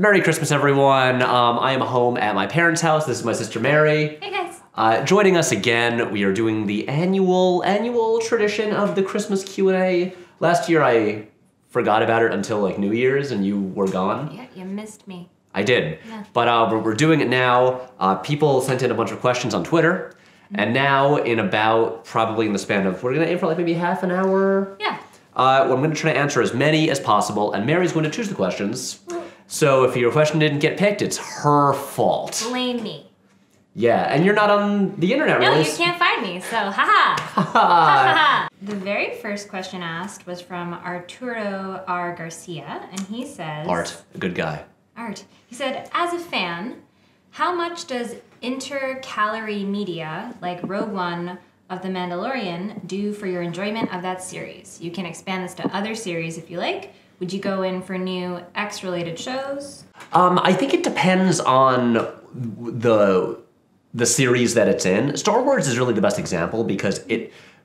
Merry Christmas, everyone. I am home at my parents' house. This is my sister Mary. Hey, guys. Joining us again, we are doing the annual tradition of the Christmas Q&A. Last year, I forgot about it until like New Year's, and you were gone. Yeah, you missed me. I did. Yeah. But we're doing it now. People sent in a bunch of questions on Twitter, and now in about probably in the span of, we're gonna aim for like maybe half an hour. Yeah. I'm gonna try to answer as many as possible, and Mary's going to choose the questions. So if your question didn't get picked, it's her fault. Blame me. Yeah, and you're not on the internet, really. No, you can't find me, so haha. Ha. The very first question asked was from Arturo R. Garcia, and he says... Art, a good guy. Art. He said, as a fan, how much does intercalary media, like Rogue One of The Mandalorian, do for your enjoyment of that series? You can expand this to other series if you like. Would you go in for new X-related shows? I think it depends on the series that it's in. Star Wars is really the best example because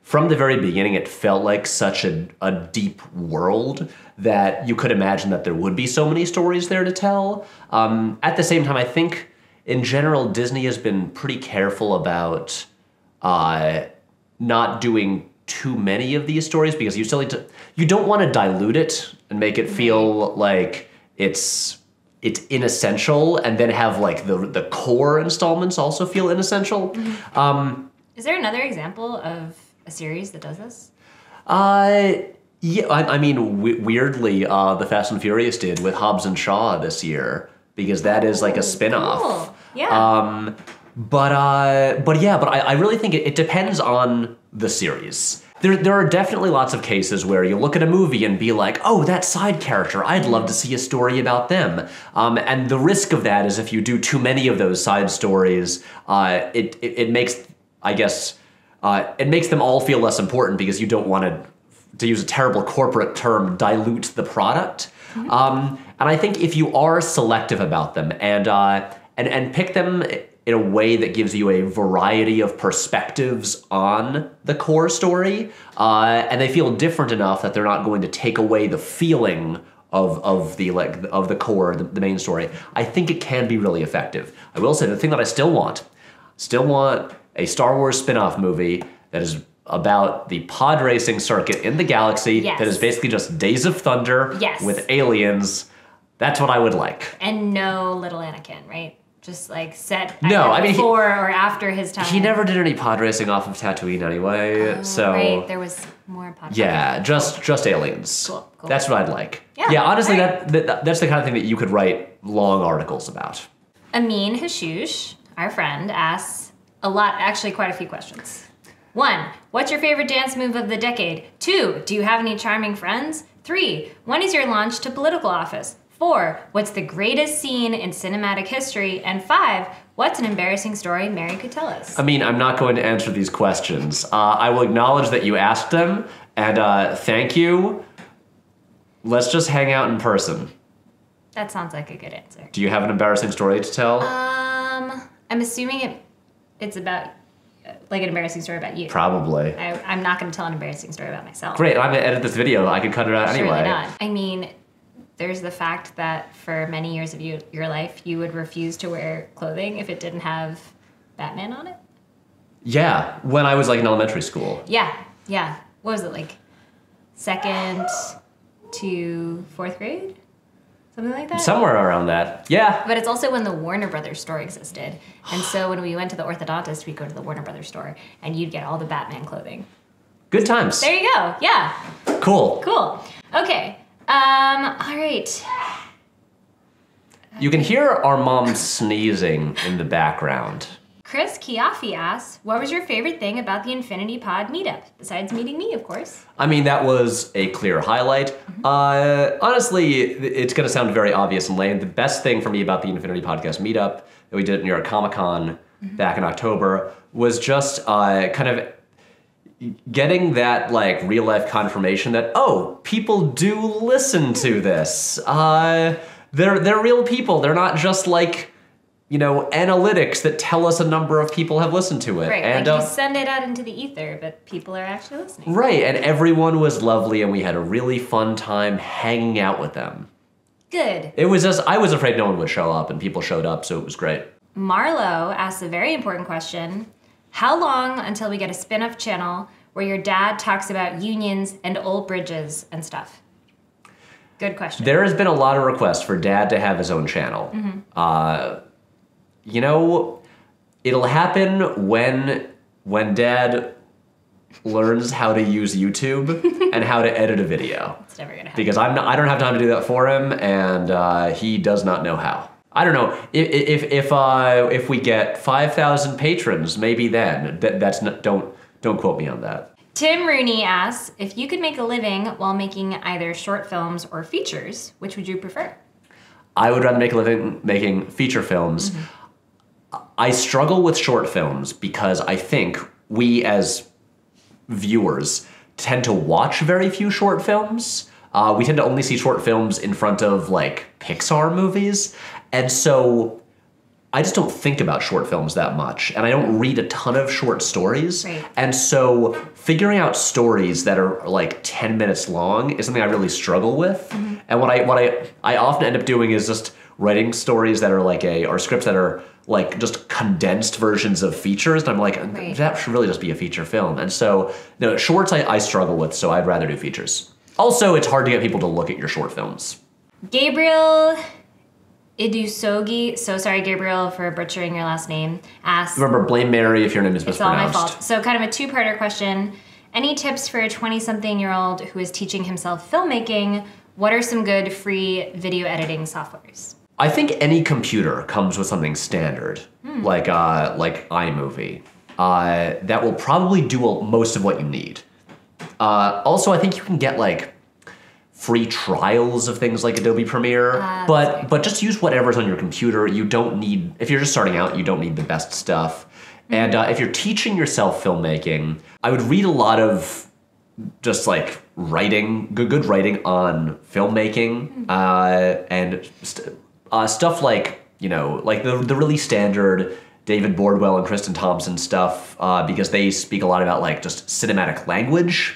from the very beginning, it felt like such a deep world that you could imagine that there would be so many stories there to tell. At the same time, I think in general, Disney has been pretty careful about not doing too many of these stories because you don't want to dilute it and make it feel like it's inessential and then have like the core installments also feel inessential. Mm-hmm. Is there another example of a series that does this? Yeah, I mean, weirdly, the Fast and Furious did with Hobbs and Shaw this year because that is like a spin-off. Cool. Yeah. But I really think it depends on the series. There are definitely lots of cases where you look at a movie and be like, oh, that side character, I'd love to see a story about them. And the risk of that is if you do too many of those side stories, it makes, I guess, it makes them all feel less important because you don't want to use a terrible corporate term, dilute the product. Mm-hmm. And I think if you are selective about them and pick them in a way that gives you a variety of perspectives on the core story, and they feel different enough that they're not going to take away the feeling of the core, the main story, I think it can be really effective. I will say the thing that I still want a Star Wars spin-off movie that is about the pod racing circuit in the galaxy. Yes. That is basically just Days of Thunder with aliens. That's what I would like. And no little Anakin, right? Just like set before or after his time. He never did any pod racing off of Tatooine anyway, so... Right, there was more pod racing. Yeah, just aliens. Cool. That's what I'd like. Yeah, honestly, right. that's the kind of thing that you could write long articles about. Amin Hashush, our friend, asks quite a few questions. 1, what's your favorite dance move of the decade? 2, do you have any charming friends? 3, when is your launch to political office? 4, what's the greatest scene in cinematic history? And 5, what's an embarrassing story Mary could tell us? I mean, I'm not going to answer these questions. I will acknowledge that you asked them, and thank you. Let's just hang out in person. That sounds like a good answer. Do you have an embarrassing story to tell? I'm assuming it's about... like an embarrassing story about you. Probably. I'm not going to tell an embarrassing story about myself. Great, I'm going to edit this video. I could cut it out anyway. Surely not. I mean, there's the fact that for many years of your life, you would refuse to wear clothing if it didn't have Batman on it. Yeah, when I was like in elementary school. Yeah. What was it, like 2nd to 4th grade? Something like that? Somewhere around that, yeah. But it's also when the Warner Brothers store existed. And so when we went to the orthodontist, we'd go to the Warner Brothers store, and you'd get all the Batman clothing. Good times. There you go, yeah. Cool. Okay, all right. You can hear our mom sneezing in the background. Chris Kiafi asks, what was your favorite thing about the Infinity Pod meetup? Besides meeting me, of course. I mean, that was a clear highlight. Mm-hmm. Honestly, it's going to sound very obvious and lame. The best thing for me about the Infinity Podcast meetup that we did at New York Comic-Con back in October was just kind of getting that like real life confirmation that, oh, people do listen to this. They're real people. They're not just like, you know, analytics that tell us a number of people have listened to it. Right, and like you send it out into the ether, but people are actually listening. Right, and everyone was lovely, and we had a really fun time hanging out with them. Good. It was just, I was afraid no one would show up, and people showed up, so it was great. Marlo asks a very important question. How long until we get a spin-off channel where your dad talks about unions and old bridges and stuff? Good question. There has been a lot of requests for Dad to have his own channel. You know, it'll happen when Dad learns how to use YouTube and how to edit a video. It's never gonna happen. Because I don't have time to do that for him, and he does not know how. I don't know if we get 5,000 patrons, maybe then. That's not, don't quote me on that. Tim Rooney asks, if you could make a living while making either short films or features, which would you prefer? I would rather make a living making feature films. I struggle with short films because I think we as viewers tend to watch very few short films. We tend to only see short films in front of like Pixar movies. And so I just don't think about short films that much, and I don't read a ton of short stories. Right. And so figuring out stories that are like 10 minutes long is something I really struggle with. And what I often end up doing is just writing stories that are like or scripts that are like just condensed versions of features. And I'm like, that should really just be a feature film. And so no, shorts I struggle with, so I'd rather do features. Also, it's hard to get people to look at your short films. Gabriel Idusogi, so sorry Gabriel for butchering your last name, asks... Remember, blame Mary if your name is mispronounced. It's all my fault. So kind of a two-parter question. Any tips for a 20-something-year-old who is teaching himself filmmaking? What are some good free video editing softwares? I think any computer comes with something standard, like iMovie, that will probably do most of what you need. Also, I think you can get like free trials of things like Adobe Premiere, but just use whatever's on your computer. You don't need, if you're just starting out, you don't need the best stuff. And if you're teaching yourself filmmaking, I would read a lot of just like writing, good writing on filmmaking, and stuff like, you know, like the really standard David Bordwell and Kristen Thompson stuff, because they speak a lot about like just cinematic language.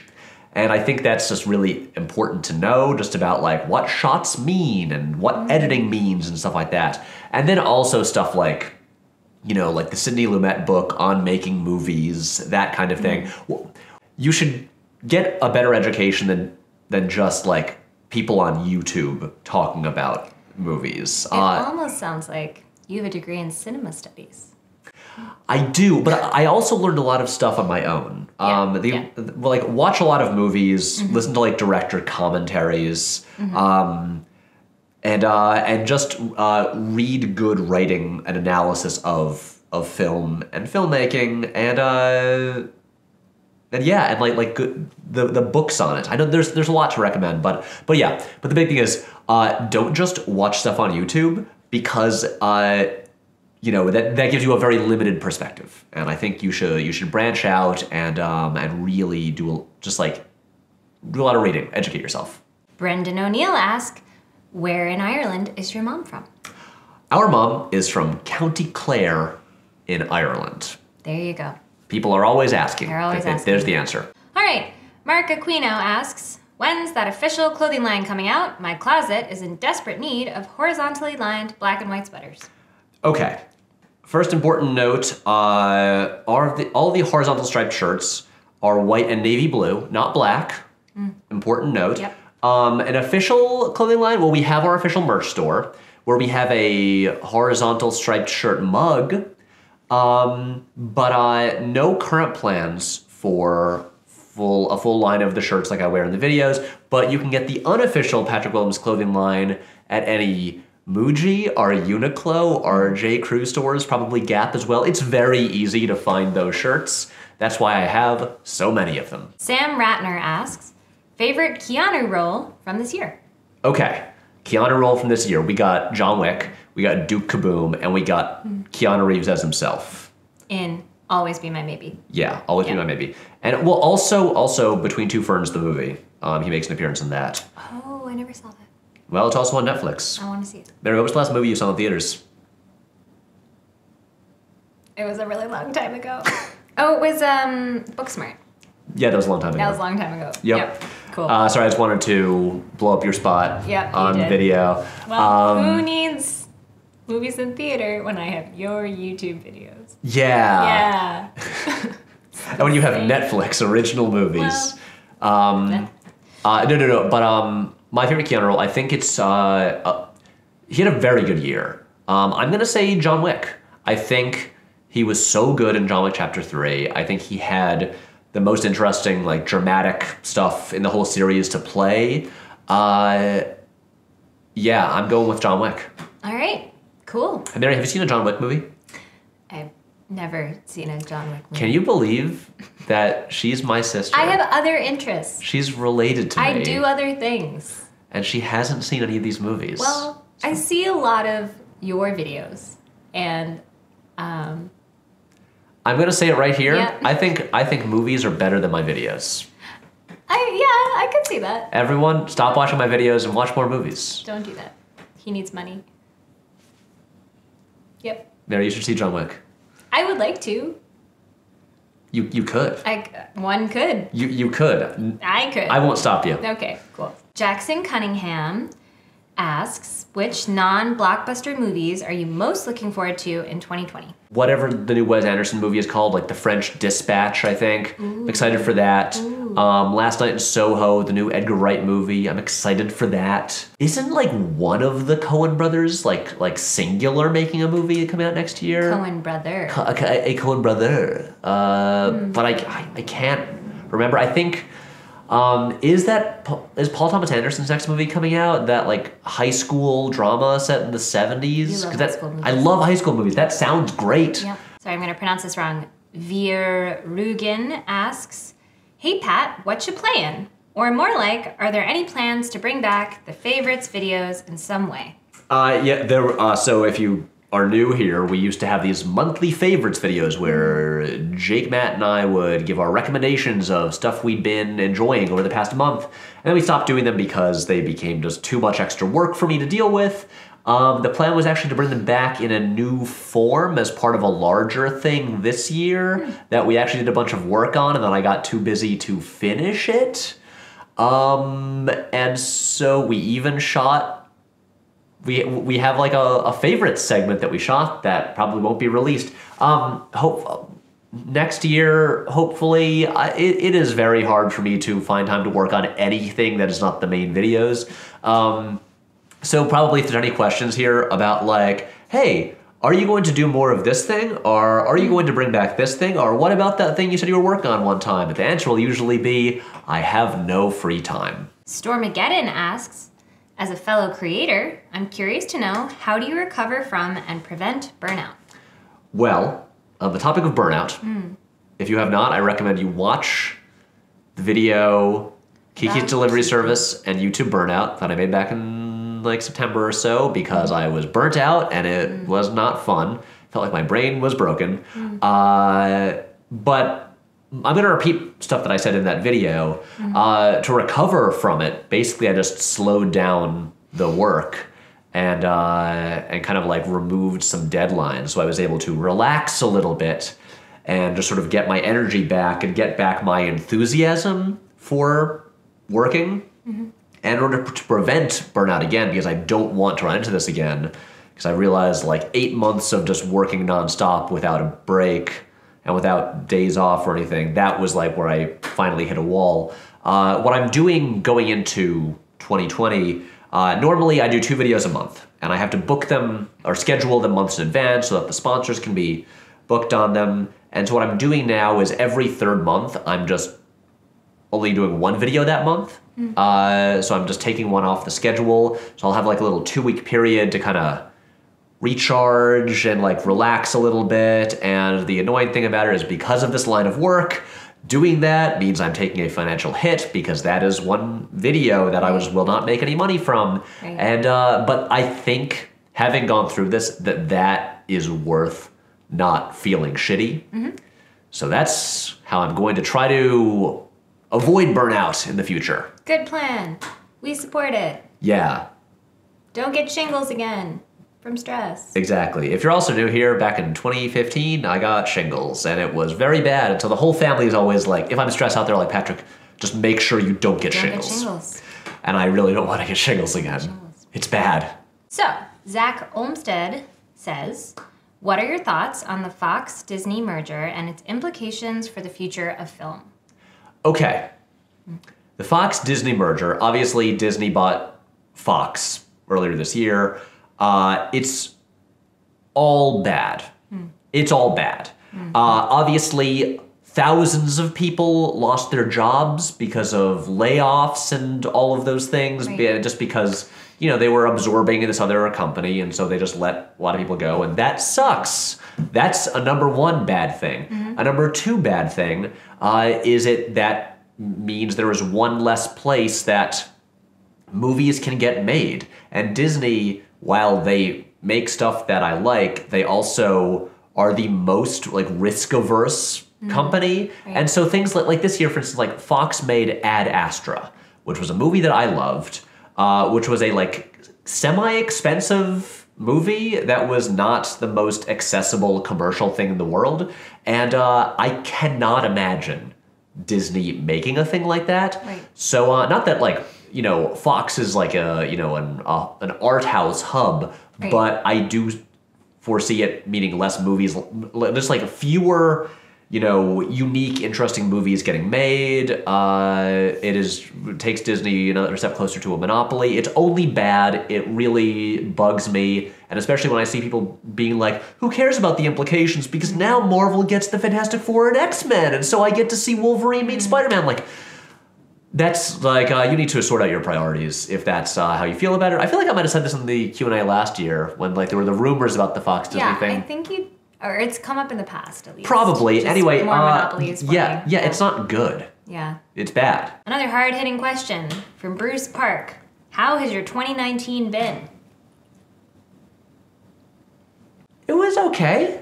And I think that's just really important to know, just about like what shots mean and what editing means and stuff like that. And then also stuff like, you know, like the Sidney Lumet book on making movies, that kind of thing. You should get a better education than just like people on YouTube talking about movies. It almost sounds like you have a degree in cinema studies. I do, but I also learned a lot of stuff on my own. Like watch a lot of movies, listen to like director commentaries, and just read good writing and analysis of film and filmmaking, and like good, the books on it. I know there's a lot to recommend, but the big thing is don't just watch stuff on YouTube, because you know, that gives you a very limited perspective, and I think you should branch out and really do a lot of reading, educate yourself. Brendan O'Neill asks, where in Ireland is your mom from? Our mom is from County Clare in Ireland. There you go. People are always asking. They're always asking. There's the answer. All right, Mark Aquino asks, when's that official clothing line coming out? My closet is in desperate need of horizontally lined black and white sweaters. Okay. First important note, all the horizontal striped shirts are white and navy blue, not black. Important note. Yep. An official clothing line, well, we have our official merch store where we have a horizontal striped shirt mug, but no current plans for a full line of the shirts like I wear in the videos, but you can get the unofficial Patrick Willems clothing line at any Muji, our Uniqlo, our J. Crew stores, probably Gap as well. It's very easy to find those shirts. That's why I have so many of them. Sam Ratner asks, favorite Keanu role from this year? Okay, Keanu role from this year. We got John Wick, we got Duke Kaboom, and we got Keanu Reeves as himself. In Always Be My Maybe. Yeah, Always Be My Maybe. And well, also Between Two Ferns, the movie. He makes an appearance in that. Oh, I never saw that. Well, it's also on Netflix. I want to see it. Mary, what was the last movie you saw in theaters? It was a really long time ago. Oh, it was Booksmart. Yeah, that was a long time ago. That was a long time ago. Yep. Cool. Sorry, I just wanted to blow up your spot Yep, you on did. video. Well, who needs movies in theater when I have your YouTube videos? Yeah. Yeah. And when you have Netflix original movies. No. But my favorite Keanu role, I think it's he had a very good year. I'm gonna say John Wick. I think he was so good in John Wick Chapter 3. I think he had the most interesting, like, dramatic stuff in the whole series to play. Yeah, I'm going with John Wick. All right. Cool. And Mary, have you seen a John Wick movie? I've never seen a John Wick movie. Can you believe that she's my sister? I have other interests. She's related to me. I do other things. And she hasn't seen any of these movies. Well, I see a lot of your videos, and I'm gonna say it right here. Yeah. I think movies are better than my videos. I could see that. Everyone, stop watching my videos and watch more movies. Don't do that. He needs money. Yep. Mary, you should see John Wick. I would like to. You could. One could. You could. I could. I won't stop you. Okay, cool. Jackson Cunningham asks, which non-Blockbuster movies are you most looking forward to in 2020? Whatever the new Wes Anderson movie is called, like The French Dispatch, I think. I'm excited for that. Last Night in Soho, the new Edgar Wright movie. I'm excited for that. Isn't like one of the Coen brothers, like singular, making a movie coming out next year? Coen brother. A Coen brother. But I can't remember. I think is Paul Thomas Anderson's next movie coming out? That like high school drama set in the 70s? You love high school movies. I love high school movies. That sounds great. Yeah. Sorry, I'm going to pronounce this wrong. Veer Rugen asks, hey Pat, what you playing? Or more like, are there any plans to bring back the favorites videos in some way? Yeah, so if you are new here, we used to have these monthly favorites videos where Jake, Matt, and I would give our recommendations of stuff we'd been enjoying over the past month. And then we stopped doing them because they became just too much extra work for me to deal with. The plan was actually to bring them back in a new form as part of a larger thing this year that we actually did a bunch of work on, and then I got too busy to finish it. And so we even shot we have like a favorite segment that we shot that probably won't be released. Next year, hopefully. It is very hard for me to find time to work on anything that is not the main videos. So probably if there's any questions here about like, hey, are you going to do more of this thing? Or are you going to bring back this thing? Or what about that thing you said you were working on one time? But the answer will usually be, I have no free time. Stormageddon asks, as a fellow creator, I'm curious to know, how do you recover from and prevent burnout? Well, on the topic of burnout, if you have not, I recommend you watch the video Kiki's Delivery Service and YouTube Burnout that I made back in like September or so, because I was burnt out and it was not fun. Felt like my brain was broken. But I'm going to repeat stuff that I said in that video. To recover from it, basically I just slowed down the work and kind of like removed some deadlines. So I was able to relax a little bit and just sort of get my energy back and get back my enthusiasm for working. And in order to prevent burnout again, because I don't want to run into this again, because I realized like 8 months of just working nonstop without a break and without days off or anything, that was like where I finally hit a wall. What I'm doing going into 2020, normally I do 2 videos a month, and I have to book them or schedule them months in advance so that the sponsors can be booked on them. And so what I'm doing now is every 3rd month, I'm just only doing 1 video that month. So I'm just taking one off the schedule. So I'll have like a little 2-week period to kind of recharge and like relax a little bit. And the annoying thing about it is, because of this line of work, doing that means I'm taking a financial hit, because that is one video that I will not make any money from. Right. And but I think having gone through this, that is worth not feeling shitty. So that's how I'm going to try to avoid burnout in the future. Good plan. We support it. Yeah. Don't get shingles again from stress. Exactly. If you're also new here, back in 2015, I got shingles, and it was very bad until the whole family is always like, if I'm stressed out, they're like, Patrick, just make sure you don't get Don't get shingles. shingles. And I really don't want to get shingles again. It's bad. So, Zach Olmsted says, what are your thoughts on the Fox-Disney merger and its implications for the future of film? Okay. The Fox-Disney merger, obviously Disney bought Fox earlier this year. It's all bad. It's all bad. Obviously, thousands of people lost their jobs because of layoffs and all of those things, just because, they were absorbing this other company, and so they just let a lot of people go, and that sucks. That's a number one bad thing. A number two bad thing is that means there is one less place that movies can get made. And Disney, while they make stuff that I like, they also are the most risk-averse company. Right. And so things like this year, for instance, Fox made Ad Astra, which was a movie that I loved, which was a semi-expensive movie that was not the most accessible commercial thing in the world. And I cannot imagine Disney making a thing like that. Right. So not that Fox is an art house hub, right. but I do foresee it meaning less movies, just fewer unique, interesting movies getting made. It takes Disney another step closer to a monopoly. It's only bad. It really bugs me. And especially when I see people being like, who cares about the implications? Because now Marvel gets the Fantastic Four and X-Men, and so I get to see Wolverine meet Spider-Man. That's you need to sort out your priorities if that's how you feel about it. I feel like I might have said this in the Q&A last year when there were the rumors about the Fox Disney thing. I think or it's come up in the past at least. Probably. Just anyway, more monopolies. yeah, it's not good. Yeah. It's bad. Another hard-hitting question from Bruce Park. How has your 2019 been? It was okay.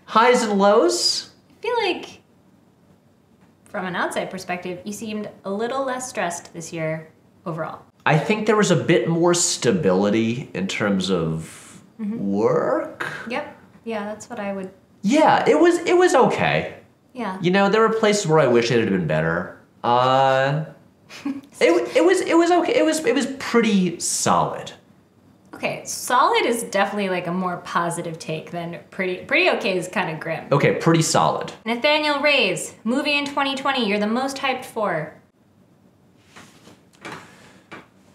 Highs and lows. I feel like, from an outside perspective, you seemed a little less stressed this year overall. I think there was a bit more stability in terms of work. Yep. Yeah, that's what I would... Yeah, it was okay. Yeah. There were places where I wish it had been better. It was okay. It was pretty solid. Okay, solid is definitely a more positive take than pretty okay is kind of grim. Okay, pretty solid. Nathaniel Reyes, movie in 2020 you're the most hyped for.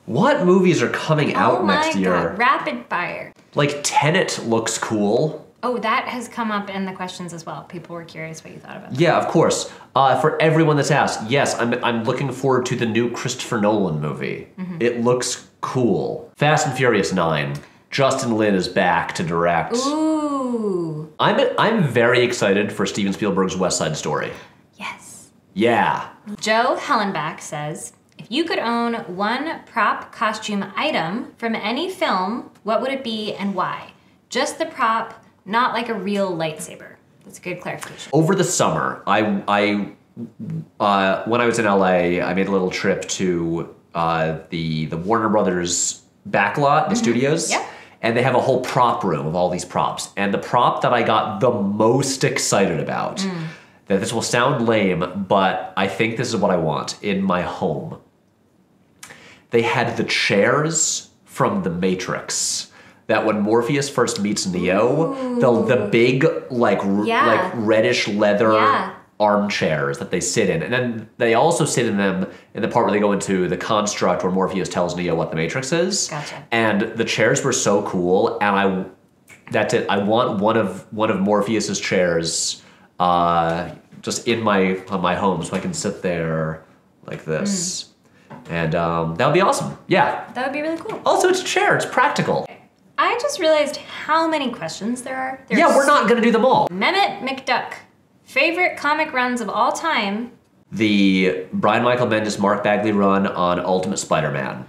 What movies are coming out next year? Oh my god, rapid fire. Tenet looks cool. Oh, that has come up in the questions as well. People were curious what you thought about that. Yeah, of course. For everyone that's asked, yes, I'm looking forward to the new Christopher Nolan movie. It looks cool. Fast and Furious 9. Justin Lin is back to direct. Ooh. I'm very excited for Steven Spielberg's West Side Story. Yes. Yeah. Joe Hellenbach says, if you could own one prop costume item from any film, what would it be and why? Just the prop, not like a real lightsaber. That's a good clarification. Over the summer, I when I was in LA, I made a little trip to the Warner Brothers backlot, the studios. Yep. And they have a whole prop room of all these props. And the prop that I got the most excited about, that this will sound lame, but I think this is what I want in my home. They had the chairs from The Matrix. That when Morpheus first meets Neo, the big reddish leather armchairs that they sit in, and then they also sit in them in the part where they go into the construct where Morpheus tells Neo what the Matrix is. Gotcha. And the chairs were so cool, and that's it. I want one of Morpheus's chairs, just on my home, so I can sit there like this, and that would be awesome. Yeah, That would be really cool. Also, it's a chair. It's practical. I just realized how many questions there are. Yeah, we're not going to do them all. Mehmet McDuck. Favorite comic runs of all time? The Brian Michael Bendis, Mark Bagley run on Ultimate Spider-Man.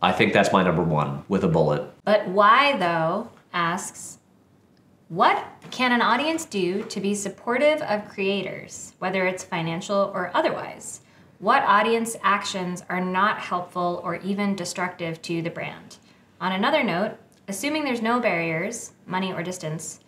I think that's my number one, with a bullet. But why, though, asks, what can an audience do to be supportive of creators, whether it's financial or otherwise? What audience actions are not helpful or even destructive to the brand? On another note, assuming there's no barriers, money or distance,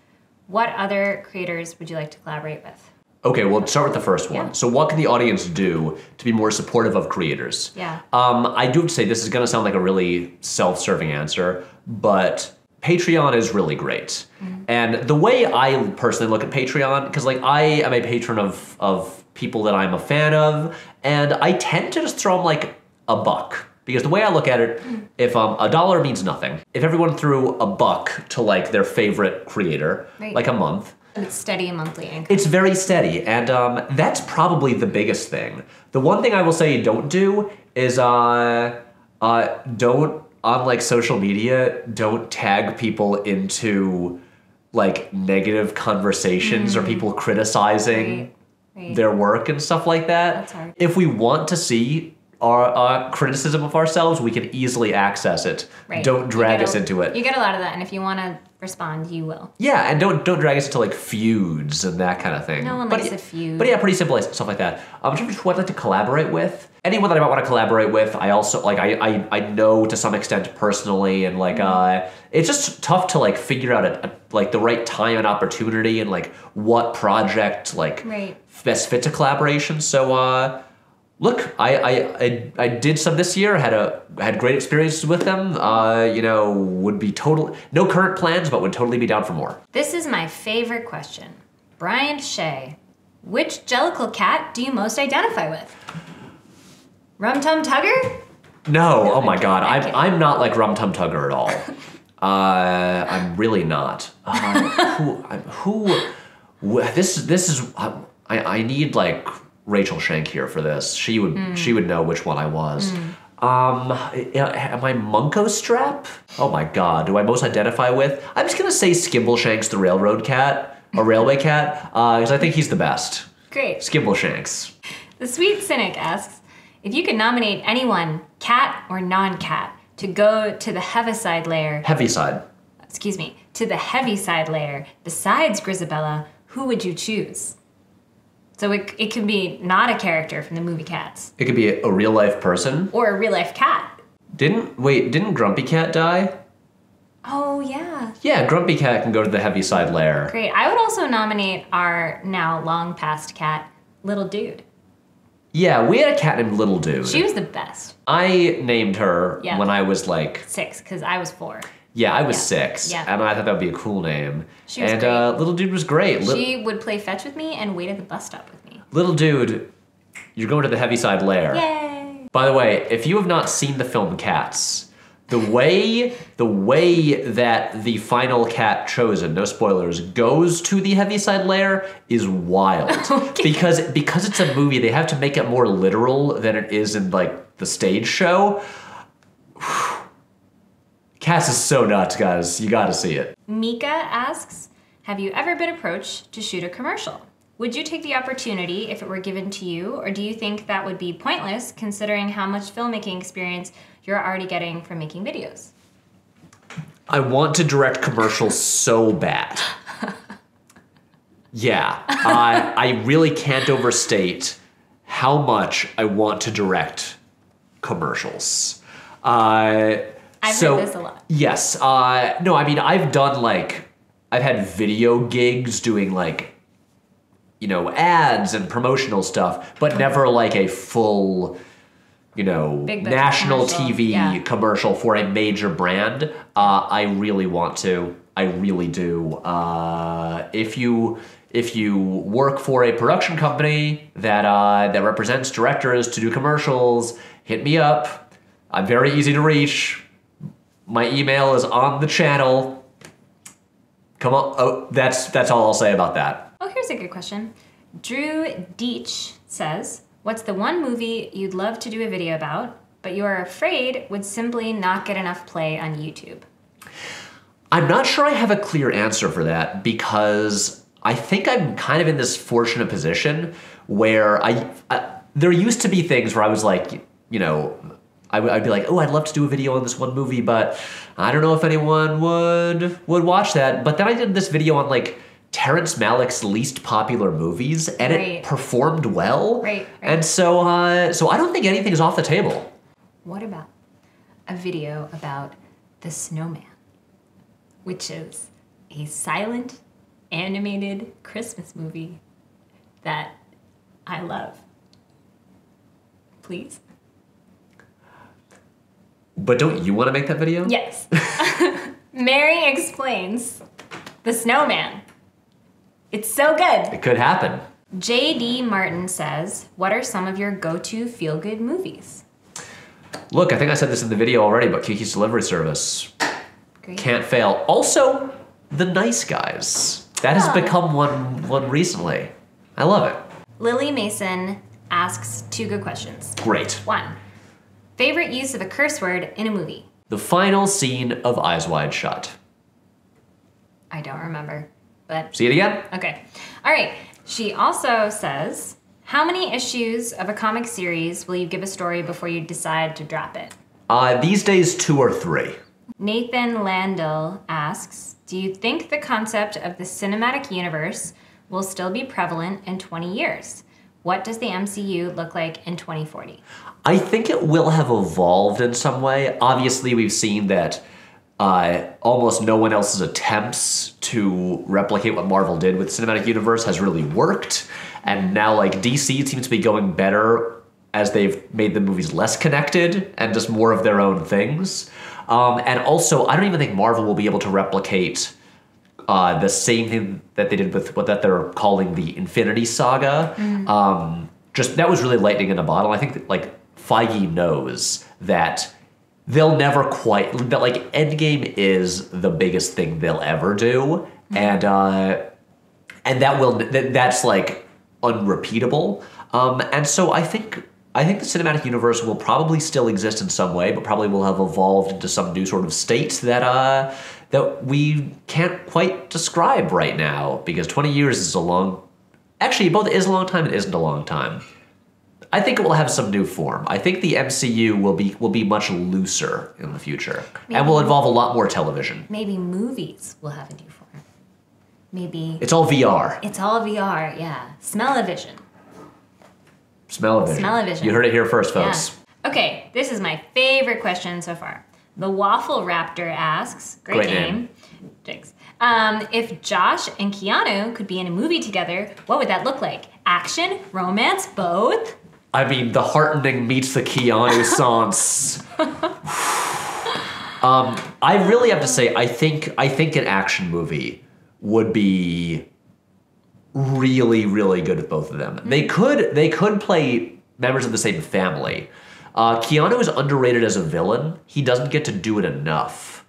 what other creators would you like to collaborate with? Okay, well, start with the first one. Yeah. So what can the audience do to be more supportive of creators? Yeah. I do have to say, this is going to sound like a really self-serving answer, but Patreon is really great. And the way I personally look at Patreon, because like I am a patron of people that I'm a fan of, and I tend to just throw them like $1. Because the way I look at it, if $1 means nothing, if everyone threw $1 to like their favorite creator, Right. like a month, It's steady monthly income. it's very steady, and that's probably the biggest thing. The one thing I will say you don't do is don't on like social media, don't tag people into like negative conversations or people criticizing Right. their work and stuff like that. That's hard. If we want to see our criticism of ourselves, we can easily access it. Right. Don't drag You get us into it. You get a lot of that, and if you want to respond, you will. Yeah, and don't drag us into like feuds and that kind of thing. No one likes a feud. But yeah, pretty simple stuff like that. In terms of who I'd like to collaborate with, anyone that I might want to collaborate with, I also like I know to some extent personally, and like it's just tough to like figure out like the right time and opportunity and like what project like Right. best fits a collaboration. So look, I did some this year. Had great experiences with them. Would be no current plans, but would totally be down for more. This is my favorite question. Brian Shea, which Jellicle cat do you most identify with? Rum Tum Tugger? No, oh my I'm God, kidding. I'm not like Rum Tum Tugger at all. I'm really not. This is I need like Rachel Shank here for this. She would know which one I was. Am I Munko Strap? Oh my God, do I most identify with? I'm just gonna say Skimbleshanks the railroad cat, or railway cat, because I think he's the best. Great. Skimbleshanks. The Sweet Cynic asks, if you could nominate anyone, cat or non-cat, to go to the Heaviside lair, to the Heaviside lair besides Grisabella, who would you choose? So it can be not a character from the movie Cats. It could be a real life person. Or a real life cat. Didn't Grumpy Cat die? Oh, yeah. Yeah, Grumpy Cat can go to the Heaviside lair. Great. I would also nominate our now long past cat, Little Dude. Yeah, we had a cat named Little Dude. She was the best. I named her Yeah. when I was like 6, because I was 4. Yeah, I was Yeah. 6, Yeah. and I thought that would be a cool name. She was and great. Little Dude was great. She would play fetch with me and wait at the bus stop with me. Little Dude, you're going to the Heaviside lair. Yay! By the way, if you have not seen the film Cats, the way that the final cat chosen, no spoilers, goes to the Heaviside lair is wild. Okay. Because it's a movie, they have to make it more literal than it is in like the stage show. Cats is so nuts, guys. You gotta see it. Mika asks, have you ever been approached to shoot a commercial? Would you take the opportunity if it were given to you, or do you think that would be pointless considering how much filmmaking experience you're already getting from making videos? I want to direct commercials so bad. Yeah, I really can't overstate how much I want to direct commercials. I've heard this a lot. Yes. No, I mean, I've had video gigs doing like, ads and promotional stuff, but never like a full, Big budget national commercial. TV Yeah. commercial for a major brand. I really want to. I really do. If you work for a production company that represents directors to do commercials, hit me up. I'm very easy to reach. My email is on the channel. Come on. Oh, that's all I'll say about that. Oh, here's a good question. Drew Deach says, what's the one movie you'd love to do a video about, but you are afraid would simply not get enough play on YouTube? I'm not sure I have a clear answer for that because I think I'm kind of in this fortunate position where there used to be things where I was like, I'd be like, oh, I'd love to do a video on this one movie, but I don't know if anyone would watch that. But then I did this video on like Terrence Malick's least popular movies, and it performed well. Right. And so I don't think anything is off the table. What about a video about The Snowman, which is a silent, animated Christmas movie that I love. Please? But don't you want to make that video? Yes. Mary explains The Snowman. It's so good. It could happen. J.D. Martin says, what are some of your go-to feel-good movies? Look, I think I said this in the video already, but Kiki's Delivery Service. Great. Can't fail. Also, The Nice Guys. That has become one recently. I love it. Lily Mason asks 2 good questions. Great. 1. Favorite use of a curse word in a movie? The final scene of Eyes Wide Shut. I don't remember, but... See it again? Okay. All right. She also says, how many issues of a comic series will you give a story before you decide to drop it? These days, 2 or 3. Nathan Landell asks, do you think the concept of the cinematic universe will still be prevalent in 20 years? What does the MCU look like in 2040? I think it will have evolved in some way. Obviously, we've seen that almost no one else's attempts to replicate what Marvel did with the cinematic universe has really worked. And now, like, DC seems to be going better as they've made the movies less connected and just more of their own things. And also, I don't even think Marvel will be able to replicate the same thing that they did with what that they're calling the Infinity Saga. Just that was really lightning in a bottle. I think that, like, Feige knows that they'll never quite, that like Endgame is the biggest thing they'll ever do, and that's like unrepeatable. And so I think the cinematic universe will probably still exist in some way, but probably will have evolved into some new sort of state that we can't quite describe right now, because 20 years is a long. Actually, both is a long time and isn't a long time. I think it will have some new form. I think the MCU will be much looser in the future, and will involve a lot more television. Maybe movies will have a new form. Maybe it's all VR. It's all VR, yeah. Smell-o-vision. Smell-o-vision. Smell-o-vision. You heard it here first, folks. Yeah. Okay, this is my favorite question so far. The Waffle Raptor asks, great name. Thanks. If Josh and Keanu could be in a movie together, what would that look like? Action? Romance? Both? I mean, the heartening meets the Keanu sans. I really have to say, I think an action movie would be really, really good with both of them. They could play members of the same family. Keanu is underrated as a villain. He doesn't get to do it enough.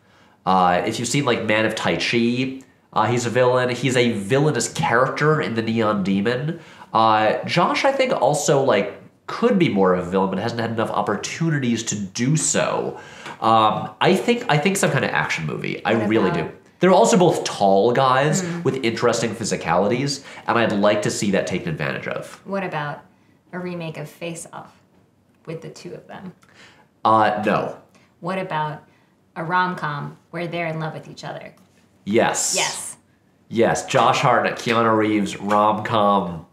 If you've seen like Man of Tai Chi, he's a villain. He's a villainous character in The Neon Demon. Josh, I think, also like could be more of a villain, but hasn't had enough opportunities to do so. I think some kind of action movie. I really do. They're also both tall guys with interesting physicalities, and I'd like to see that taken advantage of. What about a remake of Face Off with the two of them? No. What about a rom-com where they're in love with each other? Yes. Yes. Yes. Josh Hartnett, Keanu Reeves, rom-com.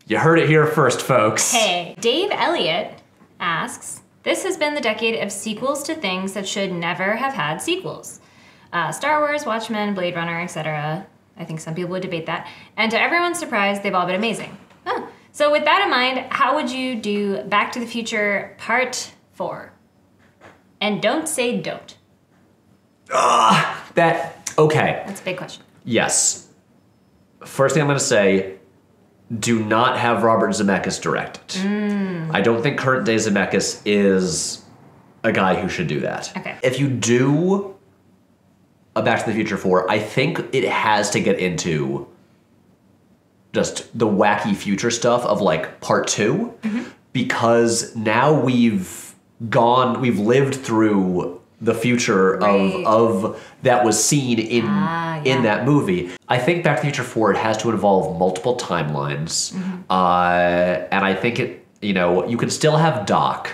You heard it here first, folks. Hey, Dave Elliott asks, this has been the decade of sequels to things that should never have had sequels. Star Wars, Watchmen, Blade Runner, etc. I think some people would debate that. And to everyone's surprise, they've all been amazing. Huh. So with that in mind, how would you do Back to the Future Part 4? And don't say don't. Okay. That's a big question. Yes. First thing I'm going to say, do not have Robert Zemeckis direct it. I don't think current day Zemeckis is a guy who should do that. Okay. If you do a Back to the Future 4, I think it has to get into just the wacky future stuff of like Part 2, because now we've lived through the future of that was seen in that movie. I think Back to the Future 4 has to involve multiple timelines, and I think it, you can still have Doc,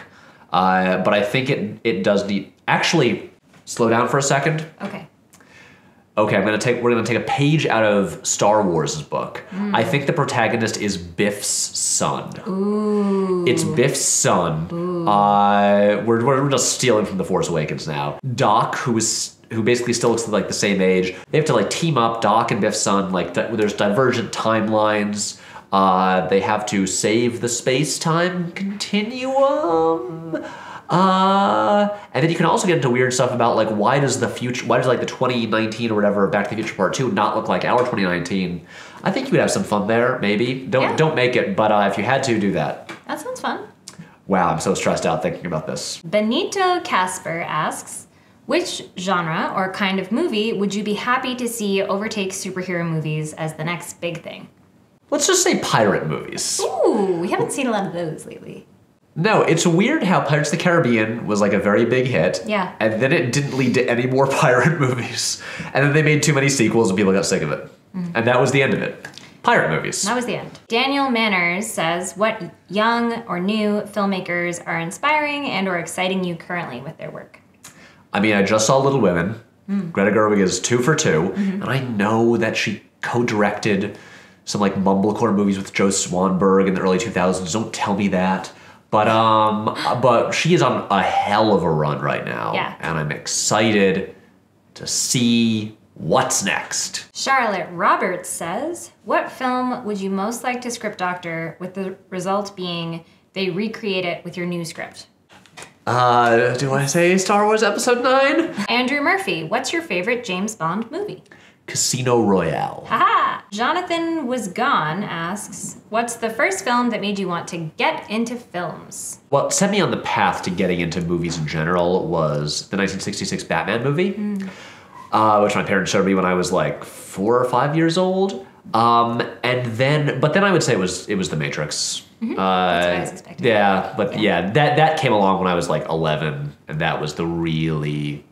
but I think it does need. Actually, slow down for a second. Okay, we're gonna take a page out of Star Wars' book. I think the protagonist is Biff's son. Ooh. It's Biff's son. We're just stealing from The Force Awakens now. Doc, who basically still looks like the same age. They have to like team up, Doc and Biff's son. Like there's divergent timelines. They have to save the space-time continuum. And then you can also get into weird stuff about like why does the 2019 or whatever Back to the Future Part 2 not look like our 2019? I think you would have some fun there, maybe. Don't make it, but if you had to, do that. That sounds fun. Wow, I'm so stressed out thinking about this. Benito Casper asks, which genre or kind of movie would you be happy to see overtake superhero movies as the next big thing? Let's just say pirate movies. Ooh, we haven't seen a lot of those lately. No, it's weird how Pirates of the Caribbean was like a very big hit. Yeah. And then it didn't lead to any more pirate movies. And then they made too many sequels and people got sick of it. Mm-hmm. And that was the end of it. Pirate movies. That was the end. Daniel Manners says, what young or new filmmakers are inspiring and or exciting you currently with their work? I mean, I just saw Little Women. Greta Gerwig is 2 for 2. And I know that she co-directed some like mumblecore movies with Joe Swanberg in the early 2000s. Don't tell me that. But she is on a hell of a run right now. Yeah. And I'm excited to see what's next. Charlotte Roberts says, what film would you most like to script doctor with the result being they recreate it with your new script? Do I say Star Wars Episode 9? Andrew Murphy, what's your favorite James Bond movie? Casino Royale. Haha! Jonathan Was Gone asks, what's the first film that made you want to get into films? What set me on the path to getting into movies in general was the 1966 Batman movie, which my parents showed me when I was like 4 or 5 years old. But then I would say it was The Matrix. That's what I was expecting. Yeah, but that came along when I was like 11, and that was the really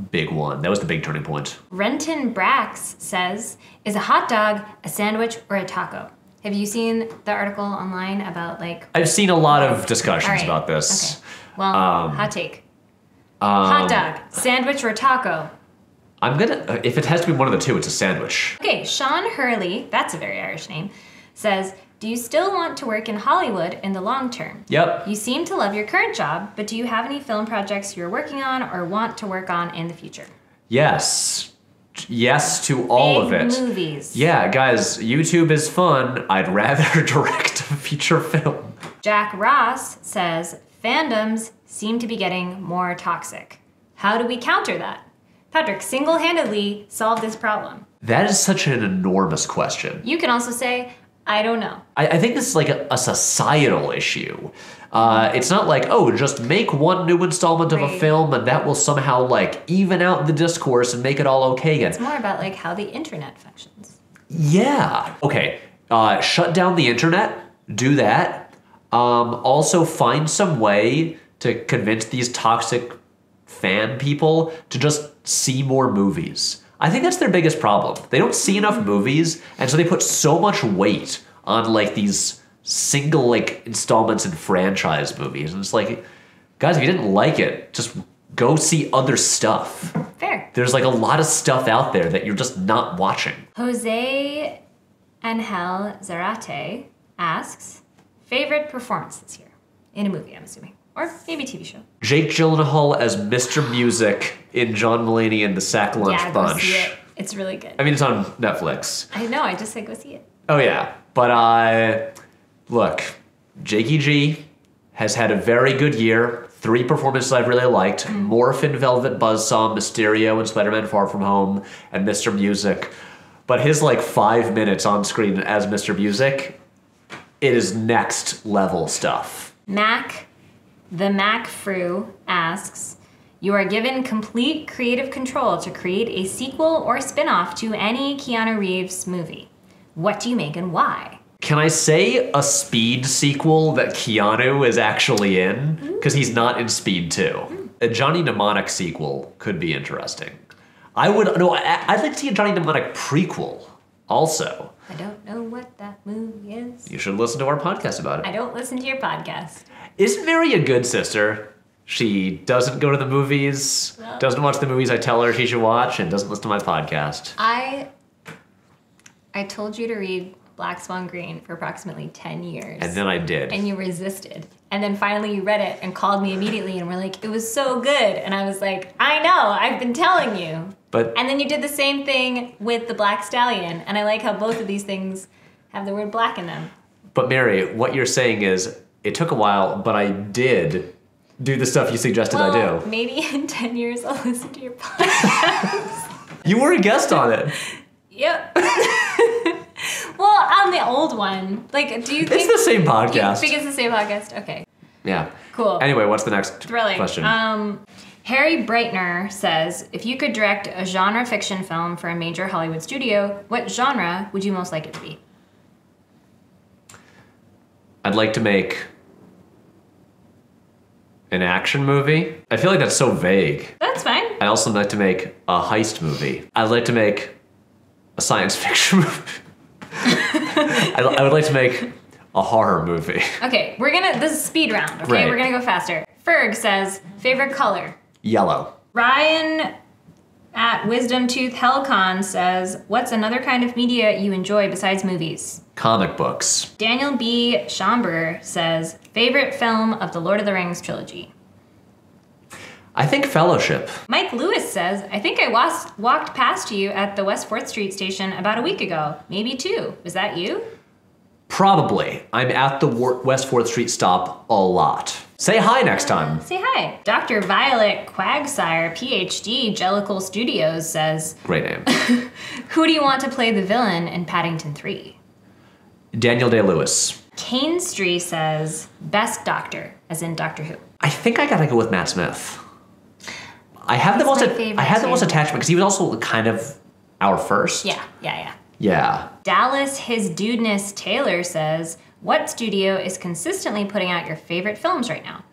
big one. That was the big turning point. Renton Brax says, is a hot dog a sandwich or a taco? Have you seen the article online about like... I've seen a lot of discussions about this. Okay. Well, hot take. Hot dog, sandwich or taco? I'm gonna, if it has to be one of the two, it's a sandwich. Okay, Sean Hurley, that's a very Irish name, says, do you still want to work in Hollywood in the long term? Yep. You seem to love your current job, but do you have any film projects you're working on or want to work on in the future? Yes. Yes to all of it. Movies. Yeah, guys, YouTube is fun. I'd rather direct a feature film. Jack Ross says, fandoms seem to be getting more toxic. How do we counter that? Patrick, single-handedly solve this problem. That is such an enormous question. You can also say, I don't know. I think this is like a societal issue. It's not like, oh, just make one new installment of a film and that will somehow like even out the discourse and make it all okay again. It's more about like how the internet functions. Yeah. Okay. Shut down the internet. Do that. Also find some way to convince these toxic fan people to just see more movies. I think that's their biggest problem. They don't see enough movies, and so they put so much weight on like these single like installments in franchise movies. And it's like, guys, if you didn't like it, just go see other stuff. Fair. There's like a lot of stuff out there that you're just not watching. Jose Angel Zarate asks, favorite performance this year? In a movie, I'm assuming. Or maybe TV show. Jake Gyllenhaal as Mr. Music in John Mulaney and the Sack Lunch Bunch. Go see it. It's really good. I mean, it's on Netflix. I know, I just said go see it. Oh, yeah. But, look, Jakey G has had a very good year. 3 performances I've really liked. Morphin, Velvet Buzzsaw, Mysterio, and Spider-Man Far From Home, and Mr. Music. But his, 5 minutes on screen as Mr. Music, it is next level stuff. The Mac Fru asks, you are given complete creative control to create a sequel or spin-off to any Keanu Reeves movie. What do you make and why? Can I say a Speed sequel that Keanu is actually in? Because he's not in Speed 2. A Johnny Mnemonic sequel could be interesting. I'd like to see a Johnny Mnemonic prequel also. I don't know what that movie is. You should listen to our podcast about it. I don't listen to your podcast. Isn't Mary a good sister? She doesn't go to the movies, doesn't watch the movies I tell her she should watch, and doesn't listen to my podcast. I told you to read Black Swan Green for approximately 10 years. And then I did. And you resisted. And then finally you read it and called me immediately and were like, it was so good. And I was like, I know, I've been telling you. And then you did the same thing with the Black Stallion. And I like how both of these things have the word black in them. But Mary, what you're saying is, it took a while, but I did do the stuff you suggested I do. Maybe in 10 years I'll listen to your podcast. You were a guest on it. Yep. Well, on the old one. Like, do you think... It's the same podcast. Do you think it's the same podcast? Okay. Yeah. Cool. Anyway, what's the next Thrilling. question? Harry Breitner says, if you could direct a genre fiction film for a major Hollywood studio, what genre would you most like it to be? I'd like to make an action movie. I feel like that's so vague. That's fine. I'd also like to make a heist movie. I'd like to make a science fiction movie. I would like to make a horror movie. Okay, this is speed round, okay? Right. We're gonna go faster. Ferg says, favorite color? Yellow. Ryan at Wisdom Tooth Hellcon says, what's another kind of media you enjoy besides movies? Comic books. Daniel B. Schomburg says, favorite film of the Lord of the Rings trilogy? I think Fellowship. Mike Lewis says, I think I walked past you at the West 4th Street station about a week ago. Maybe 2. Was that you? Probably. I'm at the West 4th Street stop a lot. Say hi next time. Say hi. Dr. Violet Quagsire, PhD, Jellicle Studios says, Great name. who do you want to play the villain in Paddington 3? Daniel Day-Lewis. Cainstree says, best doctor, as in Doctor Who. I think I gotta go with Matt Smith. I have the most attachment because he was also kind of our first. Yeah. Dallas His Dudeness Taylor says, what studio is consistently putting out your favorite films right now?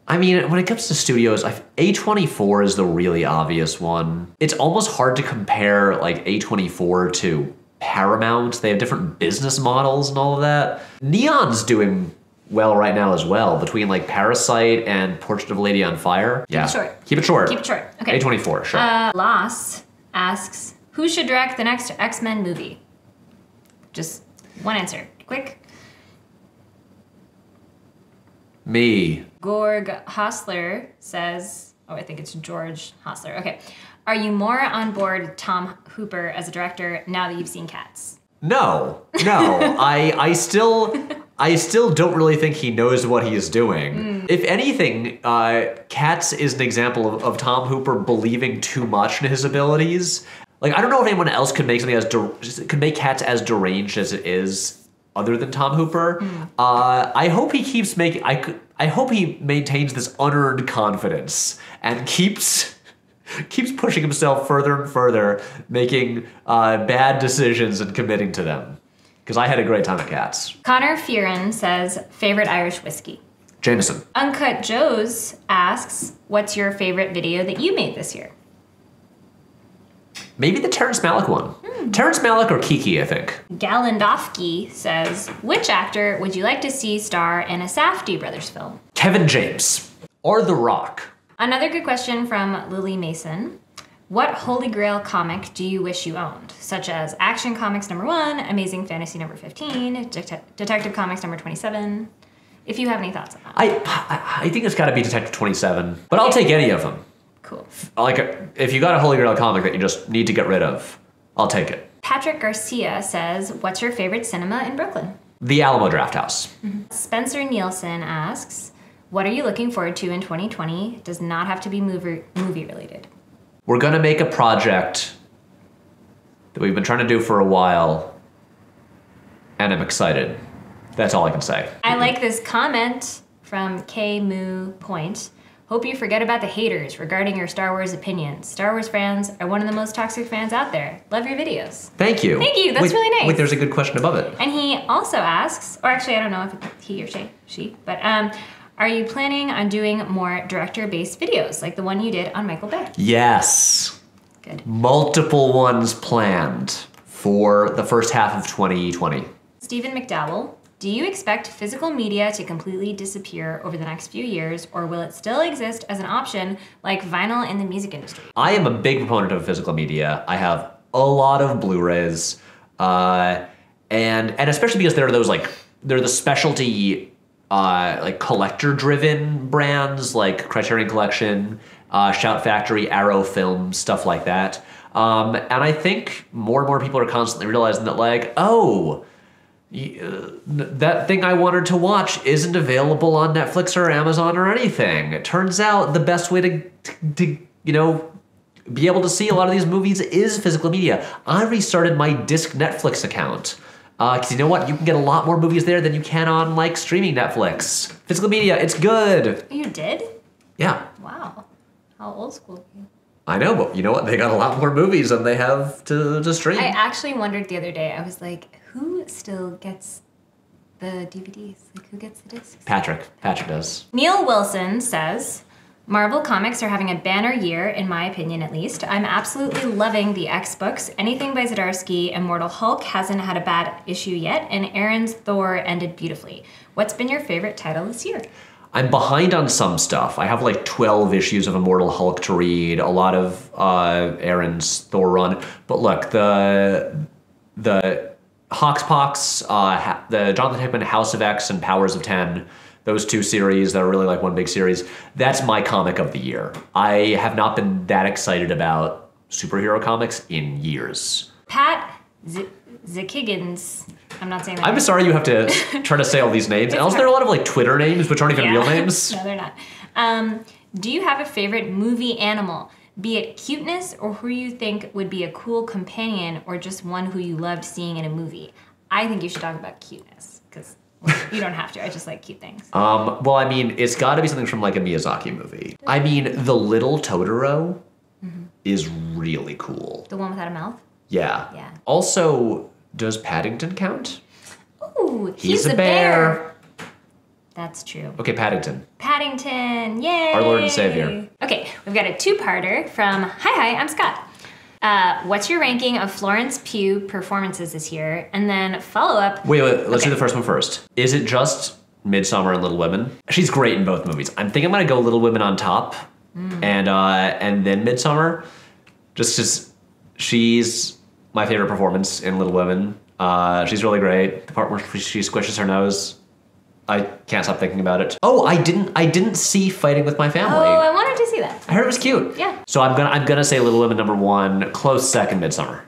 I mean, when it comes to studios, A24 is the really obvious one. It's almost hard to compare like A24 to Paramount. They have different business models and all of that. Neon's doing well right now as well, between like Parasite and Portrait of a Lady on Fire. Yeah. Keep it short. Okay. A24, sure. Loss asks, who should direct the next X-Men movie? Just one answer. Quick. Me. Gorg Hostler says, I think it's George Hostler. Okay. Are you more on board Tom Hooper as a director now that you've seen Cats? No. I still don't really think he knows what he is doing. If anything, Cats is an example of Tom Hooper believing too much in his abilities. Like, I don't know if anyone else could make something could make Cats as deranged as it is, other than Tom Hooper. I hope he keeps making. I hope he maintains this unearned confidence and keeps pushing himself further and further, making bad decisions and committing to them. Because I had a great time at Cats. Connor Fearon says, favorite Irish whiskey? Jameson. Uncut Joe's asks, what's your favorite video that you made this year? Maybe the Terrence Malick one. Terrence Malick or Kiki, I think. Galandofsky says, which actor would you like to see star in a Safdie Brothers film? Kevin James. Or The Rock. Another good question from Lily Mason. What Holy Grail comic do you wish you owned? Such as Action Comics #1, Amazing Fantasy #15, Detective Comics #27. If you have any thoughts on that. I think it's got to be Detective 27, but I'll take any of them. Cool. Like, if you got a Holy Grail comic that you just need to get rid of, I'll take it. Patrick Garcia says, what's your favorite cinema in Brooklyn? The Alamo Drafthouse. Spencer Nielsen asks, what are you looking forward to in 2020? Does not have to be movie related. We're gonna make a project that we've been trying to do for a while, and I'm excited. That's all I can say. I like this comment from K Moo Point. Hope you forget about the haters regarding your Star Wars opinions. Star Wars fans are one of the most toxic fans out there. Love your videos. Thank you. Thank you. That's really nice. Wait, there's a good question above it. And he also asks, or actually I don't know if it's he or she, but are you planning on doing more director-based videos like the one you did on Michael Bay? Yes. Good. Multiple ones planned for the first half of 2020. Stephen McDowell, do you expect physical media to completely disappear over the next few years, or will it still exist as an option like vinyl in the music industry? I am a big proponent of physical media. I have a lot of Blu-rays, and especially because they're the specialty like collector-driven brands like Criterion Collection, Shout Factory, Arrow Film, stuff like that. And I think more and more people are constantly realizing that, like, oh, that thing I wanted to watch isn't available on Netflix or Amazon or anything. It turns out the best way to be able to see a lot of these movies is physical media. I restarted my disc Netflix account. Because you know what? You can get a lot more movies there than you can on, like, streaming Netflix. Physical media, it's good. You did? Yeah. Wow. How old school are you? I know, but you know what? They got a lot more movies than they have to stream. I actually wondered the other day, I was like, who still gets the DVDs? Like, who gets the discs? Patrick does. Neil Wilson says, Marvel Comics are having a banner year, in my opinion at least. I'm absolutely loving the X books. Anything by Zdarsky. Immortal Hulk hasn't had a bad issue yet, and Aaron's Thor ended beautifully. What's been your favorite title this year? I'm behind on some stuff. I have like 12 issues of Immortal Hulk to read, a lot of Aaron's Thor run. But look, the Hoxpox, the Jonathan Hickman House of X and Powers of 10, those two series that are really like one big series, that's my comic of the year. I have not been that excited about superhero comics in years. Pat Zikiggins. I'm not saying that. I'm sorry you have to try to say all these names. And also there are a lot of like Twitter names, which aren't even real names. No, they're not. Do you have a favorite movie animal? Be it cuteness or who you think would be a cool companion or just one who you loved seeing in a movie? I think you should talk about cuteness because you don't have to. I just like cute things. Well, I mean, it's got to be something from like a Miyazaki movie. I mean, The Little Totoro is really cool. The one without a mouth? Yeah. Yeah. Also, does Paddington count? Ooh, he's a bear. That's true. Okay, Paddington. Paddington, yay! Our Lord and Savior. Okay, we've got a two-parter from, hi, I'm Scott. What's your ranking of Florence Pugh performances this year? And then follow-up. Wait, let's do the first one first. Is it just Midsommar and Little Women? She's great in both movies. I'm thinking I'm gonna go Little Women on top, and then Midsommar, just because she's my favorite performance in Little Women. She's really great. The part where she squishes her nose, I can't stop thinking about it. Oh, I didn't see Fighting with My Family. Oh, I wanted to see that. I heard it was cute. Yeah. So I'm gonna say Little Women number 1, close second Midsommar.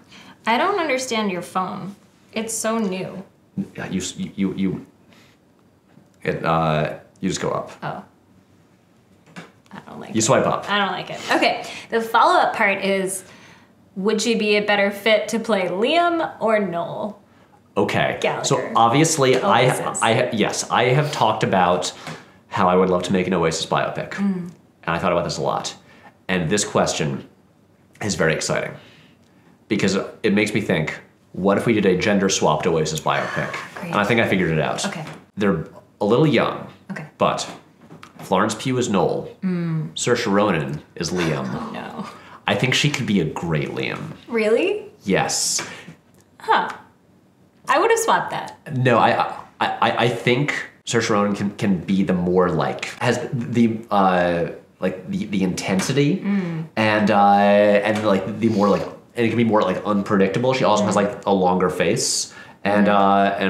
I don't understand your phone. It's so new. Yeah, you just go up. Oh. I don't like it. You swipe up. I don't like it. Okay, the follow-up part is, would she be a better fit to play Liam or Noel? Okay. Gallagher. So obviously, Oasis. I have talked about how I would love to make an Oasis biopic, and I thought about this a lot. And this question is very exciting because it makes me think: what if we did a gender-swapped Oasis biopic? Great. And I think I figured it out. Okay. They're a little young. Okay. But Florence Pugh is Noel. Saoirse Ronan is Liam. Oh, no. I think she could be a great Liam. Really? Yes. Huh. I would have swapped that. No, I think Saoirse Ronan can be the more like has the intensity and like the more like, and it can be more like unpredictable. She also has like a longer face, and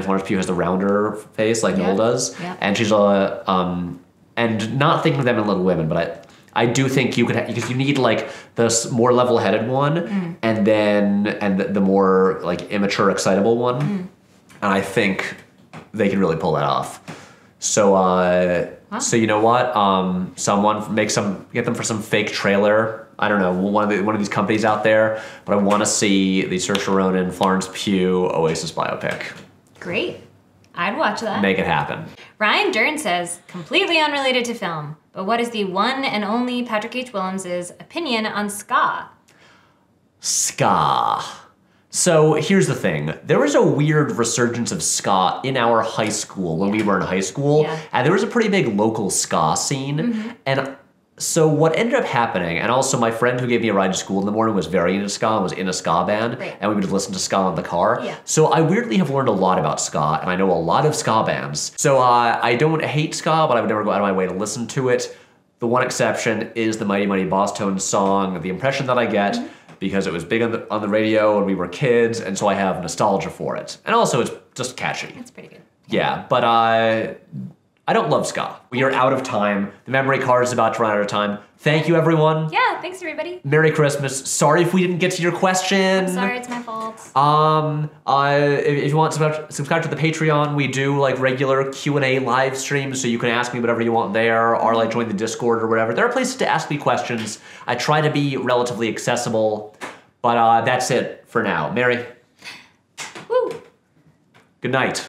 Florence Pugh has the rounder face like Noel does, and she's and not thinking of them in Little Women, but I do think you could because you need like the more level-headed one, and the more like immature, excitable one, and I think they can really pull that off. So so you know what? Someone get them for some fake trailer. I don't know, one of these companies out there, but I want to see the Saoirse Ronan, Florence Pugh Oasis biopic. Great. I'd watch that. Make it happen. Ryan Dern says, completely unrelated to film, but what is the one and only Patrick H. Willems' opinion on ska? Ska. So here's the thing. There was a weird resurgence of ska in our high school when we were in high school. Yeah. And there was a pretty big local ska scene. And so what ended up happening, and also my friend who gave me a ride to school in the morning was very into ska and was in a ska band. Right. And we would listen to ska in the car. Yeah. So I weirdly have learned a lot about ska, and I know a lot of ska bands. So I don't hate ska, but I would never go out of my way to listen to it. The one exception is the Mighty Mighty Boss Tones song, The Impression That I Get, because it was big on the radio when we were kids, and so I have nostalgia for it. And also, it's just catchy. It's pretty good. Yeah, but I don't love ska. We are out of time. The memory card is about to run out of time. Thank you, everyone. Yeah, thanks everybody. Merry Christmas. Sorry if we didn't get to your question. Sorry, it's my fault. defaults? If you want to subscribe to the Patreon, we do like regular Q&A live streams, so you can ask me whatever you want there, or like join the Discord or whatever. There are places to ask me questions. I try to be relatively accessible, but that's it for now. Mary? Woo! Good night.